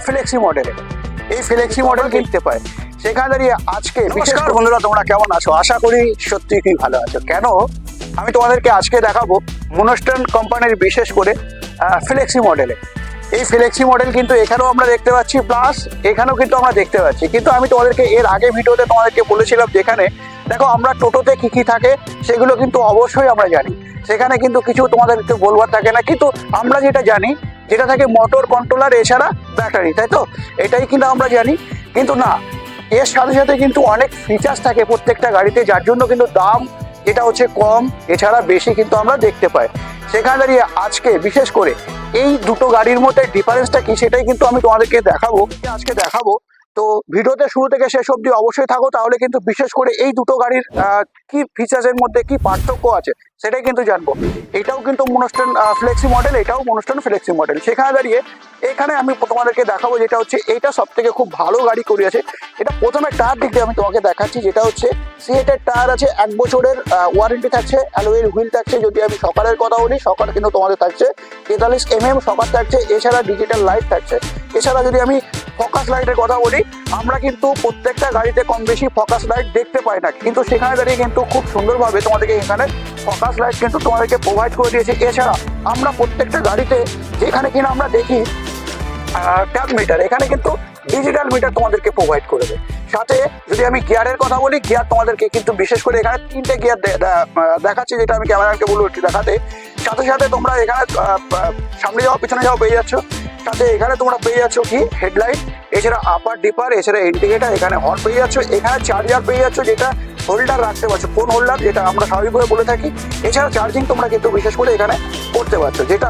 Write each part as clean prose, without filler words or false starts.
Flexi মডেলে এই flexi model কিনতে পায়। সেখানে দাঁড়িয়ে আজকে নমস্কার বন্ধুরা, তোমরা কেমন আছো? আশা করি সত্যি খুবই ভালো আছো। কেন আমি তোমাদেরকে আজকে দেখাবো মনস্টার কোম্পানির বিশেষ করে ফ্লেক্সি মডেলে। এই ফ্লেক্সি মডেল কিন্তু এখানেও আমরা দেখতে পাচ্ছি, প্লাস এখানেও কিন্তু আমরা দেখতে পাচ্ছি। কিন্তু আমি তোমাদেরকে এর আগে ভিডিওতে তোমাদেরকে বলেছিলাম যেখানে দেখো আমরা টোটোতে কি কি থাকে সেগুলো কিন্তু অবশ্যই আমরা জানি, সেখানে কিন্তু কিছু তোমাদেরকে বলবার থাকে না। কিন্তু আমরা যেটা জানি যেটা থাকে মোটর কন্ট্রোলার এছাড়া ব্যাটারি, তাই তো? এটাই কিন্তু আমরা জানি। কিন্তু না, এর সাথে সাথে কিন্তু অনেক ফিচার্স থাকে প্রত্যেকটা গাড়িতে, যার জন্য কিন্তু দাম যেটা হচ্ছে কম এছাড়া বেশি কিন্তু আমরা দেখতে পাই। সেখানে দাঁড়িয়ে আজকে বিশেষ করে এই দুটো গাড়ির মধ্যে ডিফারেন্সটা কি সেটাই কিন্তু আমি তোমাদেরকে দেখাবো। তো ভিডিওতে শুরু থেকে শেষ অবধি অবশ্যই থাকো, তাহলে কিন্তু বিশেষ করে এই দুটো গাড়ির কি ফিচার্সের মধ্যে কি পার্থক্য আছে সেটাই কিন্তু জানবো। এটাও কিন্তু মনস্টার ফ্লেক্সি মডেল, এটাও মনস্টার ফ্লেক্সি মডেল। সেখানে দাঁড়িয়ে এখানে আমি তোমাদেরকে দেখাবো যেটা হচ্ছে এইটা সব থেকে খুব ভালো গাড়ি করিয়েছে। এটা প্রথমে টায়ার দিক দিয়ে আমি তোমাকে দেখাচ্ছি, যেটা হচ্ছে সিএটের টায়ার আছে, 1 বছরের ওয়ারেন্টি থাকছে, অ্যালয়ের হুইল থাকছে। যদি আমি সকালের কথা বলি, সকাল কিন্তু তোমাদের থাকছে 43 mm সকাল থাকছে, এছাড়া ডিজিটাল লাইট থাকছে। এছাড়া যদি আমি ফোকাস লাইটের কথা বলি, আমরা কিন্তু প্রত্যেকটা গাড়িতে কম বেশি ফোকাস লাইট দেখতে পাই না, কিন্তু সেখানে দাঁড়িয়ে কিন্তু খুব সুন্দরভাবে তোমাদেরকে এখানে ফোকাস লাইট কিন্তু তোমাদেরকে প্রোভাইড করে দিয়েছে। এছাড়া আমরা প্রত্যেকটা গাড়িতে যেখানে কিনা আমরা দেখি ট্যাপ মিটার, এখানে কিন্তু ডিজিটাল মিটার তোমাদেরকে প্রোভাইড করে দেয়। সাথে যদি আমি গিয়ারের কথা বলি, গিয়ার তোমাদেরকে কিন্তু বিশেষ করে এখানে 3টে গিয়ার দেখাচ্ছি, যেটা আমি ক্যামেরাকে বলবো একটু দেখাতে। সাথে সাথে তোমরা এখানে সামনে যাও পিছনে যাও পেয়ে যাচ্ছ। সাথে এখানে তোমরা পেয়ে যাচ্ছ কি হেডলাইট, এছাড়া আপার ডিপার, এছাড়া ইন্ডিকেটার, এখানে হর্ন পেয়ে যাচ্ছ। এখানে চার্জার পেয়ে যাচ্ছ, যেটা হোল্ডার রাখতে পারছো, ফোন হোল্ডার, যেটা আমরা স্বাভাবিকভাবে বলে থাকি। এছাড়া চার্জিং তোমরা কিন্তু বিশেষ করে এখানে করতে পারছো, যেটা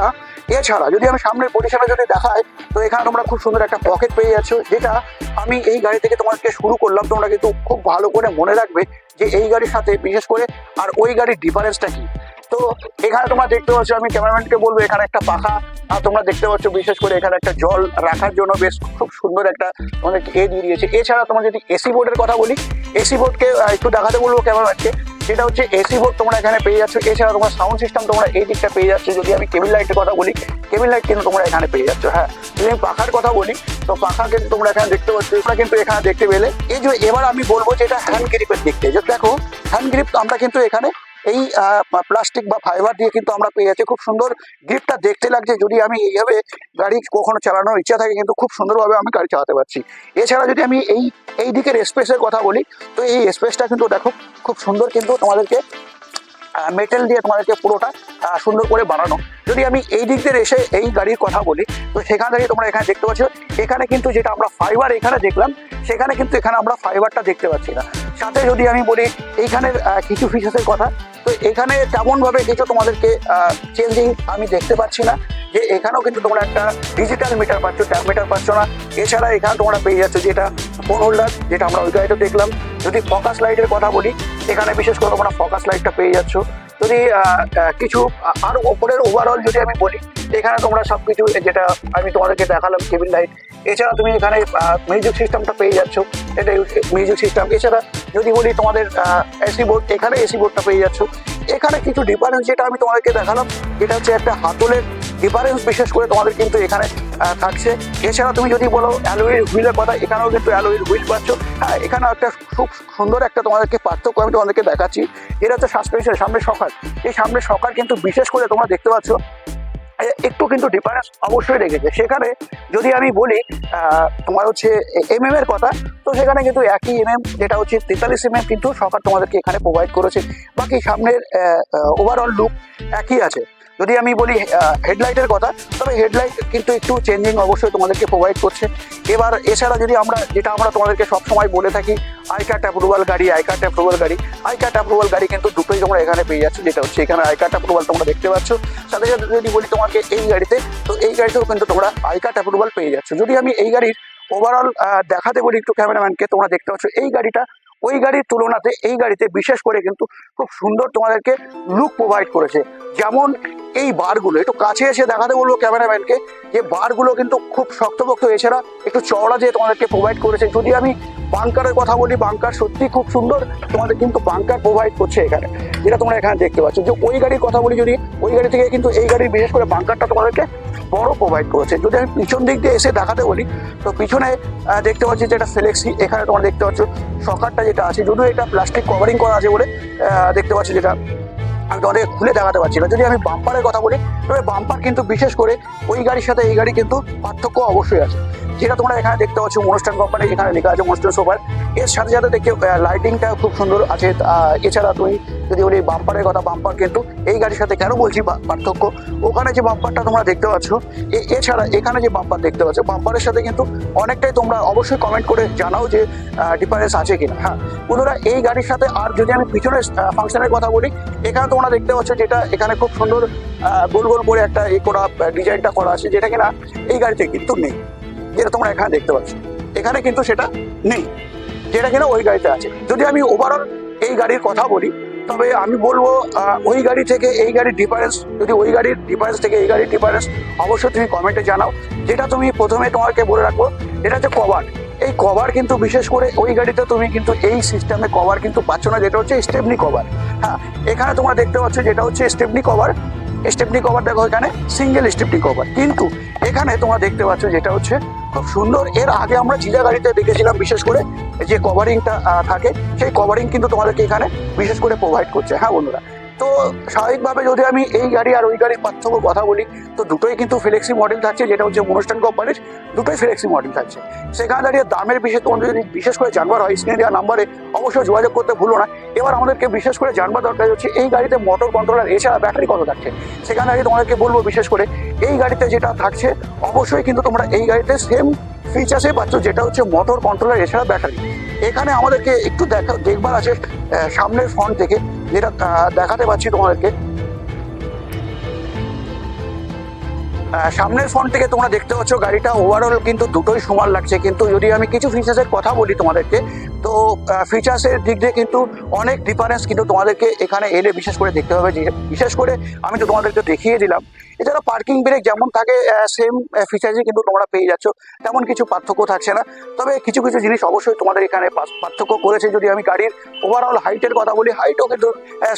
এছাড়া যদি আমি সামনের পজিশনে যদি দেখাই, তো এখানে তোমরা খুব সুন্দর একটা পকেট পেয়ে যাচ্ছ, যেটা আমি এই গাড়ি থেকে তোমাদেরকে শুরু করলাম। তোমরা কিন্তু খুব ভালো করে মনে রাখবে যে এই গাড়ির সাথে বিশেষ করে আর ওই গাড়ির ডিফারেন্সটা কি। তো এখানে তোমরা দেখতে পাচ্ছ, আমি ক্যামেরাম্যানকে বলবো এখানে একটা পাখা আর তোমরা দেখতে পাচ্ছ, বিশেষ করে এখানে একটা জল রাখার জন্য বেশ খুব সুন্দর একটা তোমাদেরকে দিয়ে দিয়েছে। এছাড়া তোমরা যদি এসি বোর্ডের কথা বলি, এসি বোর্ডকে একটু দেখাতে বলবো ক্যামেরাম্যানকে, যেটা হচ্ছে এসি বোর্ড তোমরা এখানে পেয়ে যাচ্ছ। এছাড়া তোমরা সাউন্ড সিস্টেম তোমরা এই দিকটা পেয়ে যাচ্ছ। যদি আমি কেবিল লাইটের কথা বলি, কেবিল লাইট কিন্তু তোমরা এখানে পেয়ে যাচ্ছ। হ্যাঁ, যদি আমি পাখার কথা বলি, তো পাখা কিন্তু তোমরা এখানে দেখতে পাচ্ছ, তোমরা কিন্তু এখানে দেখতে পেলে। এই যে এবার আমি বলবো যেটা হ্যান্ড গ্রিপের দিক থেকে, যে দেখো হ্যান্ড গ্রিপ আমরা কিন্তু এখানে এই প্লাস্টিক বা ফাইবার দিয়ে কিন্তু আমরা পেয়ে যাচ্ছি। খুব সুন্দর গ্রিপটা দেখতে লাগছে। যদি আমি এইভাবে গাড়ি কখনো চালানোর ইচ্ছা থাকে, কিন্তু খুব সুন্দরভাবে আমি গাড়ি চালাতে পারছি। এছাড়া যদি আমি এই দিকের স্পেসের কথা বলি, তো এই স্পেসটা কিন্তু দেখো খুব সুন্দর, কিন্তু তোমাদেরকে মেটেল দিয়ে তোমাদেরকে পুরোটা সুন্দর করে বানানো। যদি আমি এই দিক দিয়ে এসে এই গাড়ির কথা বলি, তো সেখান থেকে তোমরা এখানে দেখতে পাচ্ছ, এখানে কিন্তু যেটা আমরা ফাইবার এখানে দেখলাম, সেখানে কিন্তু এখানে আমরা ফাইবারটা দেখতে পাচ্ছি না। সাথে যদি আমি বলি এইখানের কিছু ফিচার্সের কথা, তো এখানে তেমনভাবে কিছু তোমাদেরকে চেঞ্জিং আমি দেখতে পাচ্ছি না। যে এখানেও কিন্তু তোমরা একটা ডিজিটাল মিটার পাচ্ছ, ট্যাব মিটার পাচ্ছ না। এছাড়া এখানে তোমরা পেয়ে যাচ্ছ যেটা ফোন হোল্ডার, যেটা আমরা ওই গাড়িতে দেখলাম। যদি ফোকাস লাইটের কথা বলি, এখানে বিশেষ করে তোমরা ফোকাস লাইটটা পেয়ে যাচ্ছ। যদি কিছু আরো ওপরের ওভারঅল যদি আমি বলি, এখানে তোমরা সবকিছু যেটা আমি তোমাদেরকে দেখালাম কেবিল লাইট, এছাড়া তুমি এখানে মিউজিক সিস্টেমটা পেয়ে যাচ্ছ, এটা মিউজিক সিস্টেম। এছাড়া যদি বলি তোমাদের এসি বোর্ড, এখানে এসি বোর্ডটা পেয়ে যাচ্ছ। এখানে কিছু ডিফারেন্স যেটা আমি তোমাদেরকে দেখালাম, এটা হচ্ছে একটা হাতলের ডিফারেন্স বিশেষ করে তোমাদের কিন্তু এখানে থাকছে। এছাড়া তুমি যদি বলো অ্যালয়ের হুইলের কথা, এখানেও কিন্তু অ্যালয়ের হুইল পাচ্ছ। হ্যাঁ, এখানে একটা খুব সুন্দর একটা তোমাদেরকে পার্থক্য আমি তোমাদেরকে দেখাচ্ছি। এটা হচ্ছে সাসপেনশন, সামনে সকার, এই সামনে সকার কিন্তু বিশেষ করে তোমরা দেখতে পাচ্ছ একটু কিন্তু ডিফারেন্স অবশ্যই রেখেছে। সেখানে যদি আমি বলি তোমার হচ্ছে এমএম এর কথা, তো সেখানে কিন্তু একই এমএম, যেটা হচ্ছে 43 mm কিন্তু সরকার তোমাদেরকে এখানে প্রোভাইড করেছে। বাকি সামনের ওভারঅল লুক একই আছে। যদি আমি বলি হেডলাইটের কথা, তবে হেডলাইট কিন্তু একটু চেঞ্জিং অবশ্যই তোমাদেরকে প্রোভাইড করছে। এবার এছাড়া যদি যেটা আমরা তোমাদেরকে সবসময় বলে থাকি, আই কার্ড অ্যাপ্রুভাল গাড়ি, আই কার্ড অ্যাপ্রুভাল গাড়ি, আই কার্ড অ্যাপ্রুভাল গাড়ি কিন্তু দুটোই তোমরা এখানে পেয়ে যাচ্ছ। যেটা হচ্ছে এখানে আই কার্ড অ্যাপ্রুভাল তোমরা দেখতে পাচ্ছ। সাথে সাথে যদি বলি তোমাকে এই গাড়িতে, তো এই গাড়িতেও কিন্তু তোমরা আই কার্ড অ্যাপ্রুভাল পেয়ে যাচ্ছ। যদি আমি এই গাড়ির ওভারঅল দেখাতে বলি একটু ক্যামেরাম্যানকে, তোমরা দেখতে পাচ্ছ এই গাড়িটা ওই গাড়ির তুলনাতে এই গাড়িতে বিশেষ করে কিন্তু খুব সুন্দর তোমাদেরকে লুক প্রোভাইড করেছে। যেমন এই বারগুলো একটু কাছে এসে দেখাতে বলবো ক্যামেরাম্যানকে, যে বারগুলো কিন্তু খুব শক্তপোক্ত, এছাড়া একটু চওড়া যে তোমাদেরকে প্রোভাইড করেছে। যদি আমি বাংকারের কথা বলি, বাংকার সত্যি খুব সুন্দর তোমাদের কিন্তু বাংকার প্রোভাইড করছে এখানে, যেটা তোমরা এখানে দেখতে পাচ্ছ। যে ওই গাড়ির কথা বলি, যদি ওই গাড়ি থেকে কিন্তু এই গাড়ির বিশেষ করে বাংকারটা তোমাদেরকে বড় প্রোভাইড করেছে। যদি আমি পিছন দিক দিয়ে এসে দেখাতে বলি, তো পিছনে দেখতে পাচ্ছি যেটা ফ্লেক্সি, এখানে তোমরা দেখতে পাচ্ছ সকারটা যেটা আছে, যদিও এটা প্লাস্টিক কভারিং করা আছে বলে দেখতে পাচ্ছি, যেটা আমি তোমাদের খুলে দেখাতে পারছি না। যদি আমি বাম্পারের কথা বলি, তবে বাম্পার কিন্তু বিশেষ করে ওই গাড়ির সাথে এই গাড়ি কিন্তু পার্থক্য অবশ্যই আছে। যেটা তোমরা এখানে দেখতে পাচ্ছ অনুষ্ঠান কোম্পানি, এখানে লেখা আছে অনুষ্ঠান সোফার, এর সাথে সাথে দেখে লাইটিংটা খুব সুন্দর আছে। এছাড়া তুমি যদি বলি বাম্পারের কথা, বাম্পার কিন্তু এই গাড়ির সাথে কেন বলছি পার্থক্য, ওখানে যে বাম্পারটা তোমরা দেখতে পাচ্ছ, এছাড়া এখানে যে বাম্পার দেখতে পাচ্ছ, বাম্পারের সাথে কিন্তু অনেকটাই তোমরা অবশ্যই কমেন্ট করে জানাও যে ডিফারেন্স আছে কিনা। হ্যাঁ বন্ধুরা, এই গাড়ির সাথে আর যদি আমি পিছনের ফাংশনের কথা বলি, এখানে তোমরা দেখতে পাচ্ছ যেটা এখানে খুব সুন্দর গোল গোল করে একটা করা ডিজাইনটা করা আছে, যেটা কিনা এই গাড়িতে কিন্তু নেই। যেটা তোমরা এখানে দেখতে পাচ্ছ, এখানে কিন্তু সেটা নেই, যেটা কিনা ওই গাড়িতে আছে। যদি আমি ওভারঅল এই গাড়ির কথা বলি, তবে আমি বলবো ওই গাড়ি থেকে এই গাড়ির ডিফারেন্স, যদি ওই গাড়ির ডিফারেন্স থেকে এই গাড়ির ডিফারেন্স অবশ্যই তুমি কমেন্টে জানাও। যেটা তুমি প্রথমে তোমাকে বলে রাখবো, এটা হচ্ছে কভার। এই কভার কিন্তু বিশেষ করে ওই গাড়িতে তুমি কিন্তু এই সিস্টেমে কভার কিন্তু পাচ্ছ না, যেটা হচ্ছে স্টেপনি কভার। হ্যাঁ, এখানে তোমরা দেখতে পাচ্ছ যেটা হচ্ছে স্টেপনি কভার। স্টেপনি কভার দেখো, এখানে সিঙ্গেল স্টেপনি কভার, কিন্তু এখানে তোমরা দেখতে পাচ্ছ যেটা হচ্ছে খুব সুন্দর। এর আগে আমরা জিজা গাড়িতে দেখেছিলাম বিশেষ করে যে কভারিংটা থাকে, সেই কভারিং কিন্তু তোমাদেরকে এখানে বিশেষ করে প্রোভাইড করছে। হ্যাঁ বন্ধুরা, তো স্বাভাবিকভাবে যদি আমি এই গাড়ি আর ওই গাড়ির পার্থক্য কথা বলি, তো দুটোই কিন্তু ফ্লেক্সি মডেল থাকছে, যেটা হচ্ছে অনুষ্ঠান কোম্পানির, দুটোই ফ্লেক্সি মডেল থাকছে। সেখানে দাঁড়িয়ে দামের বিষয়ে তোমাদের যদি বিশেষ করে জানবার হয়, স্ক্রিনে দেওয়া নাম্বারে অবশ্যই যোগাযোগ করতে ভুলো না। এবার আমাদেরকে বিশেষ করে জানবার দরকার হচ্ছে এই গাড়িতে মোটর কন্ট্রোলার এছাড়া ব্যাটারি কত থাকছে। সেখানে দাঁড়িয়ে তোমাদেরকে বলবো বিশেষ করে এই গাড়িতে যেটা থাকছে, অবশ্যই কিন্তু তোমরা এই গাড়িতে সেম ফিচার্সে পাচ্ছ, যেটা হচ্ছে মোটর কন্ট্রোলার এছাড়া ব্যাটারি। এখানে আমাদেরকে একটু দেখবার আছে সামনের ফ্রন্ট থেকে, যেটা দেখাতে পাচ্ছি তোমাদেরকে। সামনের ফ্রন্ট থেকে তোমরা দেখতে পাচ্ছ গাড়িটা ওভারঅল কিন্তু দুটোই সমান লাগছে, কিন্তু যদি আমি কিছু ফিচার্সের কথা বলি তোমাদেরকে, তো ফিচার্সের দিক দিয়ে কিন্তু অনেক ডিফারেন্স কিন্তু তোমাদেরকে এখানে এলে বিশেষ করে দেখতে হবে। যে বিশেষ করে আমি তো তোমাদেরকে দেখিয়ে দিলাম, এছাড়া পার্কিং ব্রেক যেমন থাকে সেম ফিচার্সই কিন্তু তোমরা পেয়ে যাচ্ছ, তেমন কিছু পার্থক্য থাকছে না। তবে কিছু কিছু জিনিস অবশ্যই তোমাদের এখানে পার্থক্য করেছে। যদি আমি গাড়ির ওভারঅল হাইটের কথা বলি, হাইটও কিন্তু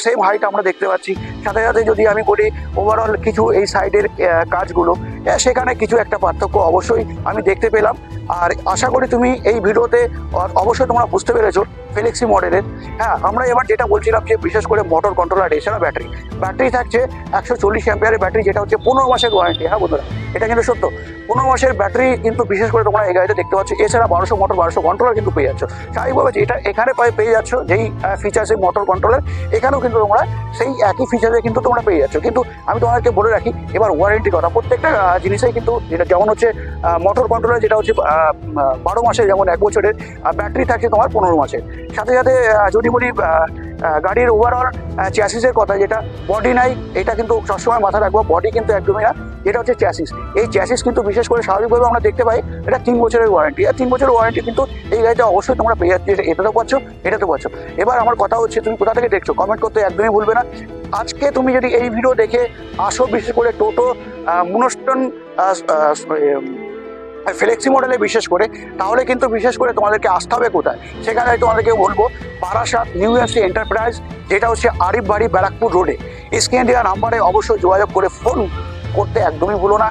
সেম হাইট আমরা দেখতে পাচ্ছি। সাথে সাথে যদি আমি বলি ওভারঅল কিছু এই সাইডের কাজগুলো, সেখানে কিছু একটা পার্থক্য অবশ্যই আমি দেখতে পেলাম। আর আশা করি তুমি এই ভিডিওতে অবশ্যই তোমরা বুঝতে পেরেছো ফ্লেক্সি মডেলের। হ্যাঁ, আমরা এবার যেটা বলছিলাম যে বিশেষ করে মোটর কন্ট্রোলার এছাড়া ব্যাটারি থাকছে 140 অ্যাম্পিয়ারের ব্যাটারি, যেটা হচ্ছে 15 মাসের ওয়ারেন্টি। হ্যাঁ বন্ধুরা, এটা কিন্তু সত্য, 15 মাসের ব্যাটারি কিন্তু বিশেষ করে তোমরা এই গাড়িতে দেখতে পাচ্ছ। এছাড়া 1200 মোটর 1200 কন্ট্রোলার কিন্তু পেয়ে যাচ্ছ। স্বাভাবিকভাবে যেটা এখানে পেয়ে যাচ্ছ যেই ফিচার্সের মোটর কন্ট্রোলার, এখানেও কিন্তু তোমরা সেই একই ফিচারে কিন্তু তোমরা পেয়ে যাচ্ছ। কিন্তু আমি তোমাদেরকে বলে রাখি এবার ওয়ারেন্টি কথা, প্রত্যেকটা জিনিসেই কিন্তু যেটা যেমন হচ্ছে মোটর কন্ট্রোলার যেটা হচ্ছে 12 মাসের, যেমন 1 বছরের, ব্যাটারি থাকছে তোমার 15 মাসের। সাথে সাথে যদি বলি গাড়ির ওভারঅল চ্যাসিসের কথা, যেটা বডি নাই, এটা কিন্তু সবসময় মাথা রাখবো, বডি কিন্তু একদমই না, যেটা হচ্ছে চ্যাসিস। এই চ্যাসিস কিন্তু বিশেষ করে স্বাভাবিকভাবে আমরা দেখতে পাই এটা 3 বছরের ওয়ারেন্টি। আর 3 বছরের ওয়ারেন্টি কিন্তু এই গাড়িতে অবশ্যই তোমরা পেয়ে যাচ্ছ, এটাতেও পাচ্ছ, এটাতেও পাচ্ছ। এবার আমার কথা হচ্ছে তুমি কোথা থেকে দেখছো কমেন্ট করতে একদমই ভুলবে না। আজকে তুমি যদি এই ভিডিও দেখে আসো, বিশেষ করে টোটো মনস্টন ফ্লেক্সি মডেলে বিশেষ করে, তাহলে কিন্তু বিশেষ করে তোমাদেরকে আসতে হবে কোথায়, সেখানে তোমাদেরকে বলবো বারাসাত নিউ এফসি এন্টারপ্রাইজ, যেটা হচ্ছে আরিফ বাড়ি ব্যারাকপুর রোডে। স্ক্রিনে দেওয়া নাম্বারে অবশ্যই যোগাযোগ করে ফোন করতে একদমই ভুলো না।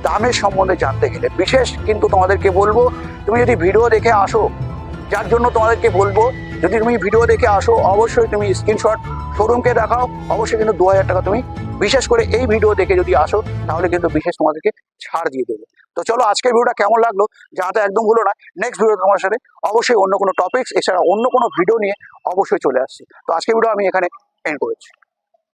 দামের সম্বন্ধে জানতে গেলে বিশেষ কিন্তু তোমাদেরকে বলবো, তুমি যদি ভিডিও দেখে আসো, যার জন্য তোমাদেরকে বলবো যদি তুমি ভিডিও দেখে আসো অবশ্যই তুমি স্ক্রিনশট শোরুমকে দেখাও, অবশ্যই কিন্তু 2000 টাকা তুমি বিশেষ করে এই ভিডিও দেখে যদি আসো, তাহলে কিন্তু বিশেষ তোমাদেরকে ছাড় দিয়ে দেবে। তো চলো, আজকের ভিডিওটা কেমন লাগলো জানাতে একদম ভুলো না। নেক্সট ভিডিও তোমার সাথে অবশ্যই অন্য কোনো টপিকস এছাড়া অন্য কোনো ভিডিও নিয়ে অবশ্যই চলে আসছি। তো আজকের ভিডিও আমি এখানে এন্ড করেছি।